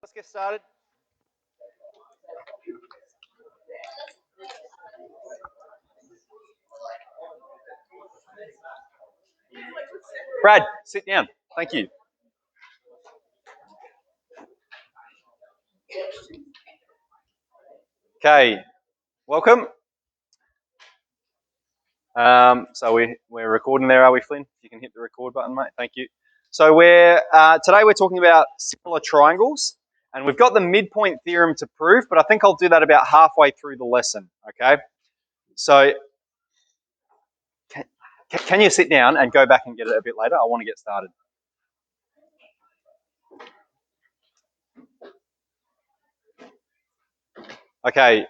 Let's get started. Brad, sit down. Thank you. Okay, welcome. So we're recording there, are we, Flynn? You can hit the record button, mate. Thank you. So today we're talking about similar triangles, and we've got the midpoint theorem to prove, but I think I'll do that about halfway through the lesson. Okay. So can you sit down and go back and get it a bit later? I want to get started. Okay.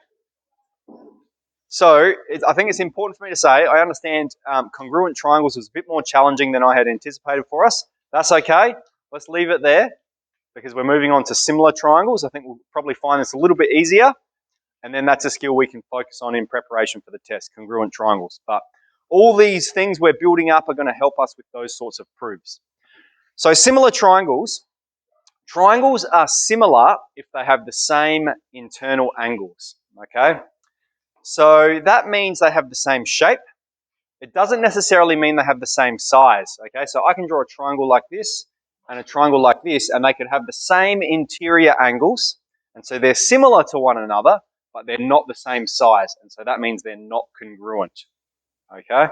So I think it's important for me to say, I understand congruent triangles was a bit more challenging than I had anticipated for us. That's okay. Let's leave it there because we're moving on to similar triangles. I think we'll probably find this a little bit easier. And then that's a skill we can focus on in preparation for the test, congruent triangles. But all these things we're building up are going to help us with those sorts of proofs. So similar triangles. Triangles are similar if they have the same internal angles. Okay. So that means they have the same shape. It doesn't necessarily mean they have the same size. Okay, so I can draw a triangle like this and a triangle like this, and they could have the same interior angles, and so they're similar to one another, but they're not the same size, and so that means they're not congruent. Okay.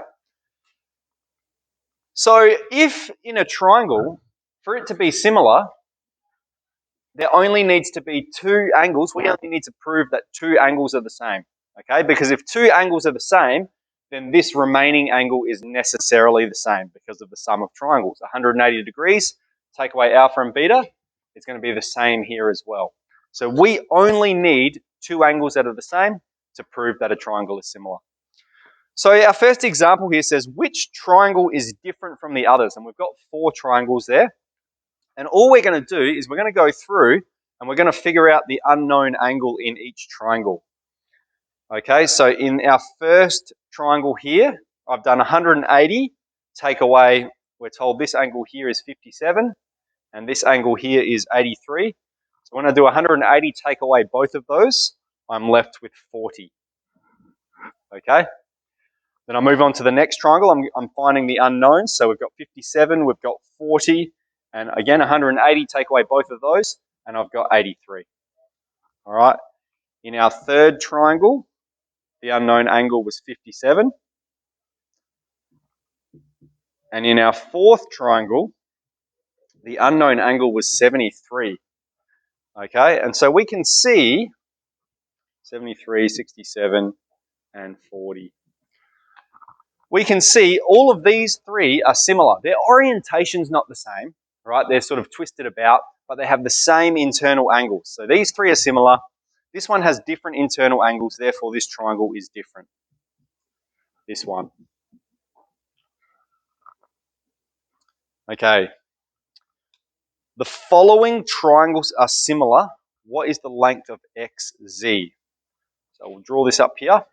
So if in a triangle, for it to be similar, there only needs to be two angles. We only need to prove that two angles are the same. Okay, because if two angles are the same, then this remaining angle is necessarily the same because of the sum of triangles. 180 degrees, take away alpha and beta, it's going to be the same here as well. So we only need two angles that are the same to prove that a triangle is similar. So our first example here says, which triangle is different from the others? And we've got 4 triangles there. And all we're going to do is we're going to go through and we're going to figure out the unknown angle in each triangle. Okay, so in our first triangle here, I've done 180, take away, we're told this angle here is 57, and this angle here is 83. So when I do 180, take away both of those, I'm left with 40. Okay, then I move on to the next triangle, I'm finding the unknowns, so we've got 57, we've got 40, and again 180, take away both of those, and I've got 83. All right, in our third triangle, the unknown angle was 57. And in our fourth triangle, the unknown angle was 73. Okay, and so we can see 73, 67, and 40. We can see all of these 3 are similar. Their orientation's not the same, right? They're sort of twisted about, but they have the same internal angles. So these 3 are similar. This one has different internal angles, therefore this triangle is different. This one. Okay. The following triangles are similar. What is the length of XZ? So we'll draw this up here.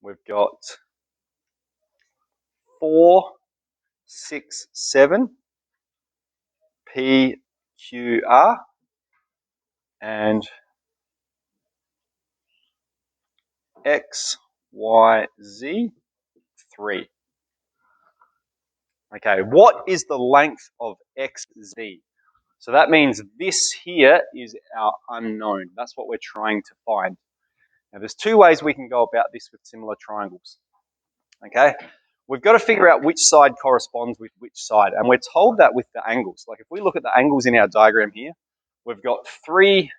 We've got 4, 6, 7, PQR, and XYZ, 3. Okay, what is the length of XZ? So that means this here is our unknown. That's what we're trying to find. Now there's 2 ways we can go about this with similar triangles. Okay, we've got to figure out which side corresponds with which side, and we're told that with the angles. Like if we look at the angles in our diagram here, we've got three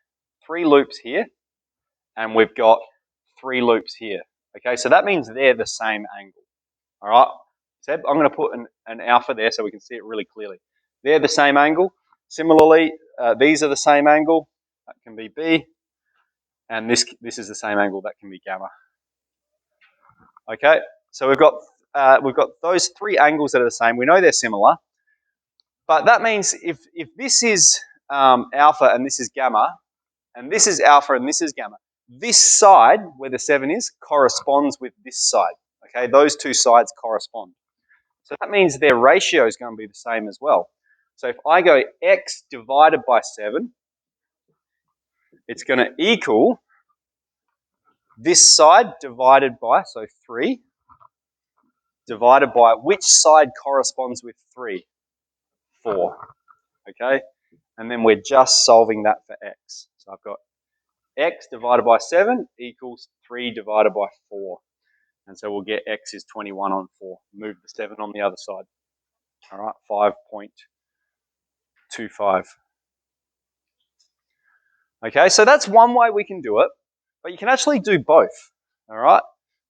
loops here, and we've got 3 loops here. Okay, so that means they're the same angle. All right, Seb, I'm going to put an alpha there so we can see it really clearly. They're the same angle. Similarly, these are the same angle. That can be B, and this is the same angle. That can be gamma. Okay, so we've got those 3 angles that are the same. We know they're similar, but that means if this is alpha and this is gamma, and this is alpha and this is gamma, this side where the 7 is corresponds with this side. Okay, those 2 sides correspond. So that means their ratio is going to be the same as well. So if I go x divided by 7, it's going to equal this side divided by, so 3, divided by which side corresponds with 3? 4. Okay? And then we're just solving that for x. So I've got x divided by 7 equals 3 divided by 4. And so we'll get x is 21 on 4. Move the 7 on the other side. All right, 5.25. Okay, so that's one way we can do it, but you can actually do both. All right.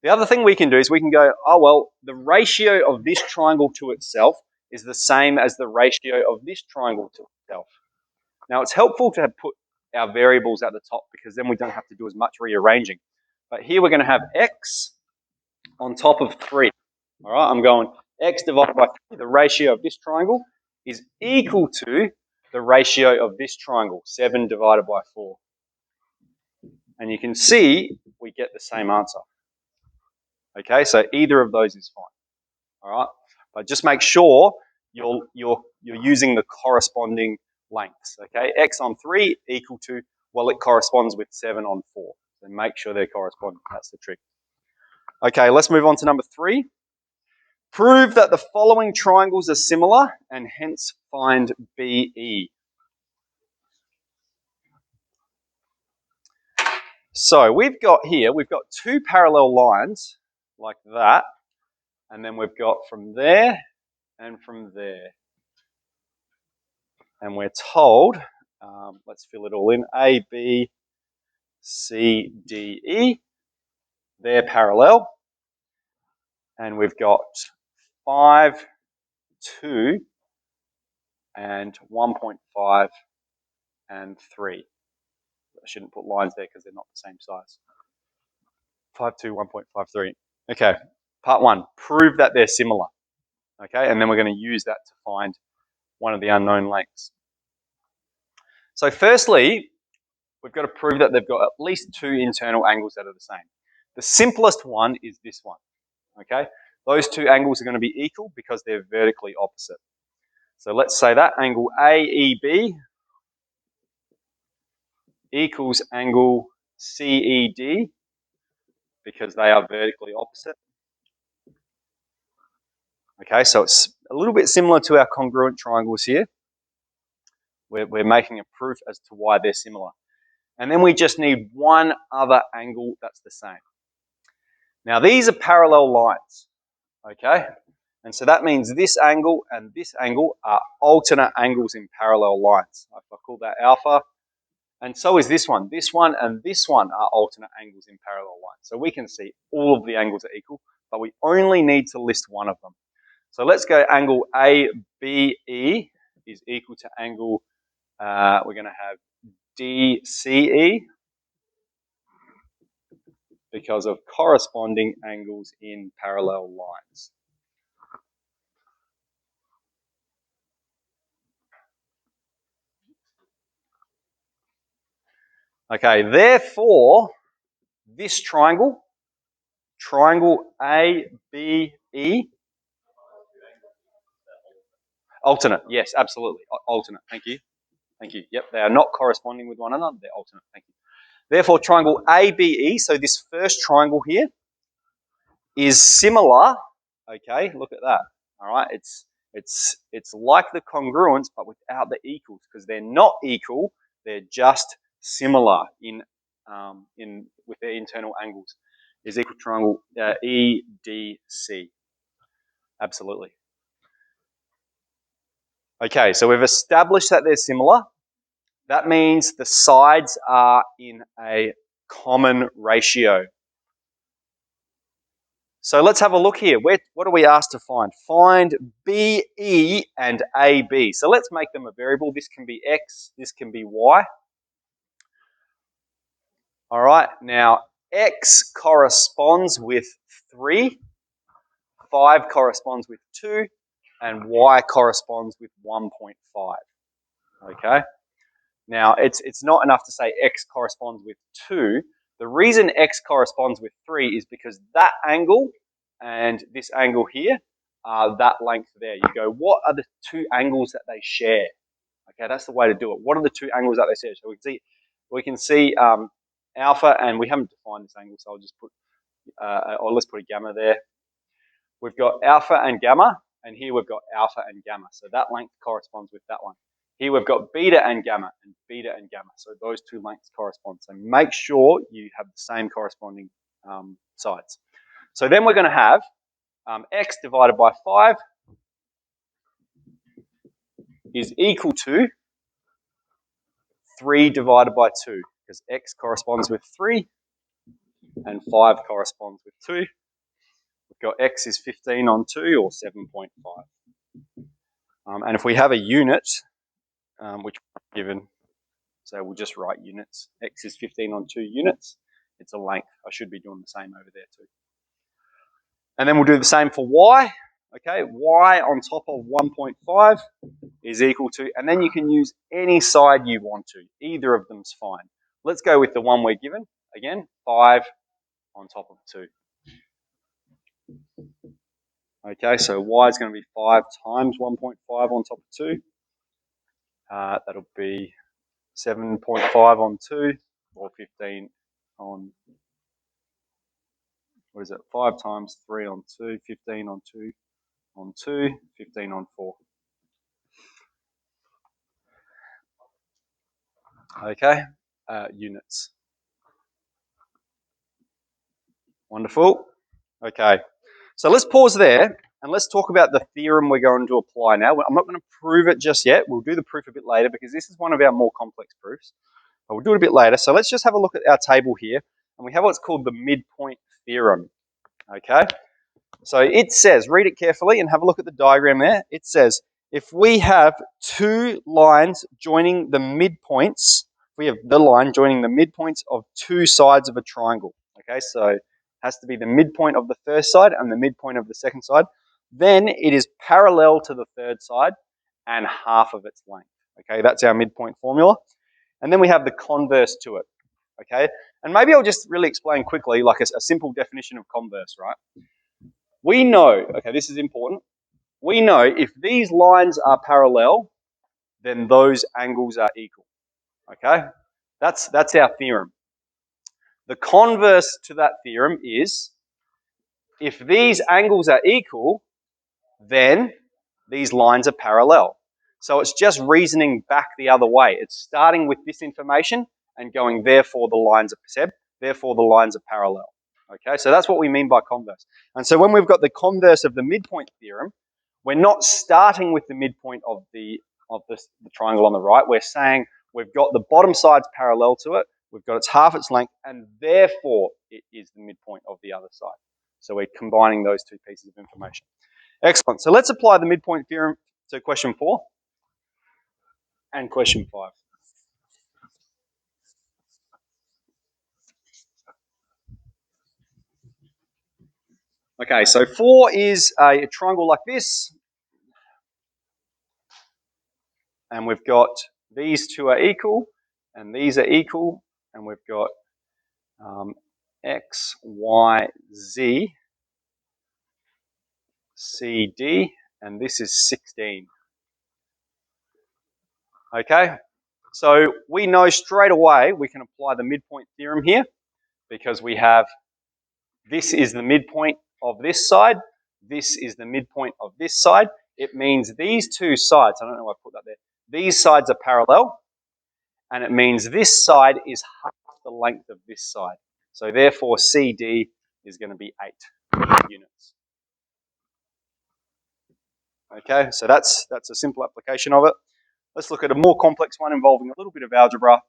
The other thing we can do is we can go, oh, well, the ratio of this triangle to itself is the same as the ratio of this triangle to itself. Now, it's helpful to have put our variables at the top because then we don't have to do as much rearranging. But here we're going to have x on top of 3. All right, I'm going x divided by 3, the ratio of this triangle, is equal to the ratio of this triangle, 7 divided by 4. And you can see we get the same answer. Okay, so either of those is fine. All right, but just make sure you're using the corresponding lengths. Okay, x on 3 equal to, well, it corresponds with 7 on 4. So make sure they correspond. That's the trick. Okay, let's move on to number 3. Prove that the following triangles are similar and hence find BE. So we've got two parallel lines like that, and then we've got from there and from there. And we're told, let's fill it all in, A, B, C, D, E. They're parallel. And we've got 5, 2, and 1.5 and 3. I shouldn't put lines there because they're not the same size. 5, 2, 1.5, 3. Okay, part 1, prove that they're similar. Okay, and then we're going to use that to find one of the unknown lengths. So firstly, we've got to prove that they've got at least 2 internal angles that are the same. The simplest one is this one. Okay, those 2 angles are going to be equal because they're vertically opposite. So let's say that angle AEB equals angle CED because they are vertically opposite. Okay, so it's a little bit similar to our congruent triangles here. We're making a proof as to why they're similar. And then we just need one other angle that's the same. Now these are parallel lines, okay? And so that means this angle and this angle are alternate angles in parallel lines. I call that alpha. And so is this one. This one and this one are alternate angles in parallel lines. So we can see all of the angles are equal, but we only need to list one of them. So let's go angle ABE is equal to angle, we're going to have DCE because of corresponding angles in parallel lines. Okay, therefore, this triangle ABE, alternate, yes, absolutely, alternate, thank you. Thank you. Yep, they are not corresponding with one another, they're alternate, thank you. Therefore, triangle ABE, so this first triangle here, is similar, okay, look at that, all right, it's like the congruence, but without the equals, because they're not equal, they're just similar with their internal angles. Is equal triangle EDC. Absolutely. Okay, so we've established that they're similar. That means the sides are in a common ratio. So let's have a look here. What are we asked to find? Find BE and AB. So let's make them a variable. This can be X, this can be Y. All right, now X corresponds with 3, 5 corresponds with 2, and Y corresponds with 1.5. Okay? Now, it's not enough to say X corresponds with 2. The reason X corresponds with 3 is because that angle and this angle here are that length there. You go, what are the 2 angles that they share? Okay, that's the way to do it. What are the 2 angles that they share? So we can see we can see alpha, and we haven't defined this angle, so I'll just put, or let's put a gamma there. We've got alpha and gamma, and here we've got alpha and gamma. So that length corresponds with that one. Here we've got beta and gamma, So those two lengths correspond. So make sure you have the same corresponding sides. So then we're going to have x divided by 5 is equal to 3 divided by 2, because x corresponds with 3 and 5 corresponds with 2. We've got x is 15 on 2, or 7.5. And if we have a unit, which we're given, so we'll just write units. X is 15 on 2 units. It's a length. I should be doing the same over there too. And then we'll do the same for y. Okay, y on top of 1.5 is equal to, and then you can use any side you want to. Either of them's fine. Let's go with the one we're given. Again, 5 on top of 2. Okay, so y is going to be 5 times 1.5 on top of 2. That'll be 7.5 on 2, or 15 on, what is it, 5 times 3 on 2, 15 on 2 on 2, 15 on 4. Okay, units. Wonderful. Okay, so let's pause there and let's talk about the theorem we're going to apply now. I'm not going to prove it just yet. We'll do the proof a bit later because this is one of our more complex proofs. But we'll do it a bit later. So let's just have a look at our table here. And we have what's called the midpoint theorem. Okay, so it says, read it carefully and have a look at the diagram there. It says, if we have two lines joining the midpoints, we have the line joining the midpoints of two sides of a triangle. Okay, so it has to be the midpoint of the first side and the midpoint of the second side. Then it is parallel to the third side and half of its length. Okay, that's our midpoint formula. And then we have the converse to it. Okay, and maybe I'll just really explain quickly, like a simple definition of converse, right? We know, okay, this is important. We know if these lines are parallel, then those angles are equal. Okay, that's our theorem. The converse to that theorem is if these angles are equal, then these lines are parallel. So it's just reasoning back the other way. It's starting with this information and going, therefore the lines are perceived, therefore the lines are parallel. Okay, so that's what we mean by converse. And so when we've got the converse of the midpoint theorem, we're not starting with the midpoint of the triangle on the right. We're saying we've got the bottom sides parallel to it, we've got half its length, and therefore it is the midpoint of the other side. So we're combining those two pieces of information. Excellent. So let's apply the midpoint theorem to question 4 and question 5. Okay, so 4 is a triangle like this. And we've got these two are equal, and these are equal, and we've got X, Y, Z, C, D, and this is 16. Okay, so we know straight away we can apply the midpoint theorem here because we have this is the midpoint of this side, this is the midpoint of this side. It means these two sides, I don't know why I put that there, these sides are parallel, and it means this side is half the length of this side. So therefore CD is going to be 8 units. Okay, so that's a simple application of it. Let's look at a more complex one involving a little bit of algebra.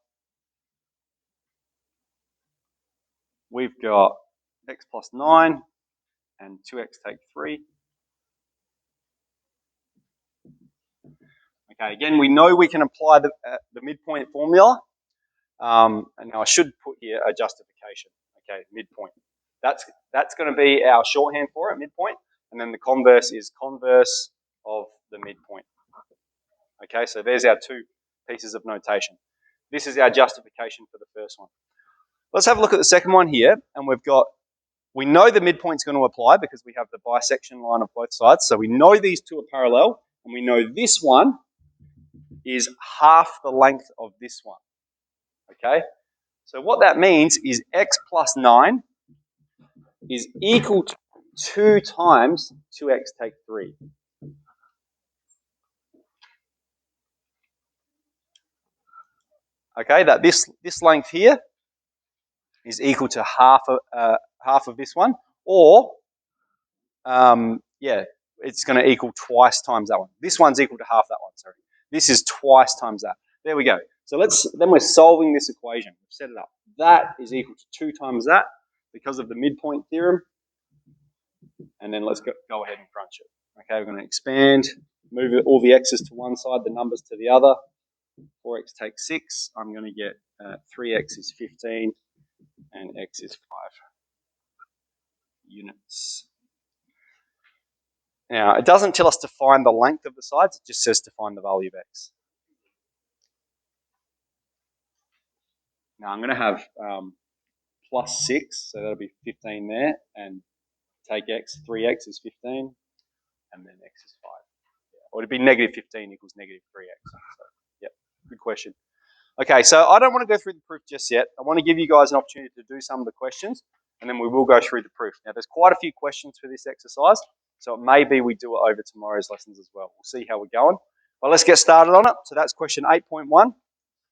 We've got x plus 9 and 2x take 3. Okay, again, we know we can apply the midpoint formula. And now I should put here a justification. Okay, midpoint. That's going to be our shorthand for it, midpoint. And then the converse is converse of the midpoint. Okay, so there's our two pieces of notation. This is our justification for the first one. Let's have a look at the second one here. And we know the midpoint's going to apply because we have the bisection line of both sides. So we know these two are parallel. And we know this one is half the length of this one. Okay? So what that means is x plus 9 is equal to 2 times 2x take 3. Okay, that this length here is equal to half of this one, or yeah, it's going to equal twice times that one. This one's equal to half that one. Sorry, this is twice times that. There we go. So then we're solving this equation. We've set it up. That is equal to 2 times that because of the midpoint theorem. And then let's go ahead and crunch it. Okay, we're going to expand, move all the x's to one side, the numbers to the other. 4x takes 6. I'm going to get 3x is 15 and x is 5 units. Now, it doesn't tell us to find the length of the sides, it just says to find the value of x. Now, I'm going to have plus 6, so that'll be 15 there, and take x, 3x is 15, and then x is 5. Yeah. Or it'd be negative 15 equals negative 3x. So, yeah, good question. Okay, so I don't want to go through the proof just yet. I want to give you guys an opportunity to do some of the questions, and then we will go through the proof. Now, there's quite a few questions for this exercise, so it may be we do it over tomorrow's lessons as well. We'll see how we're going. But let's get started on it. So that's question 8.1.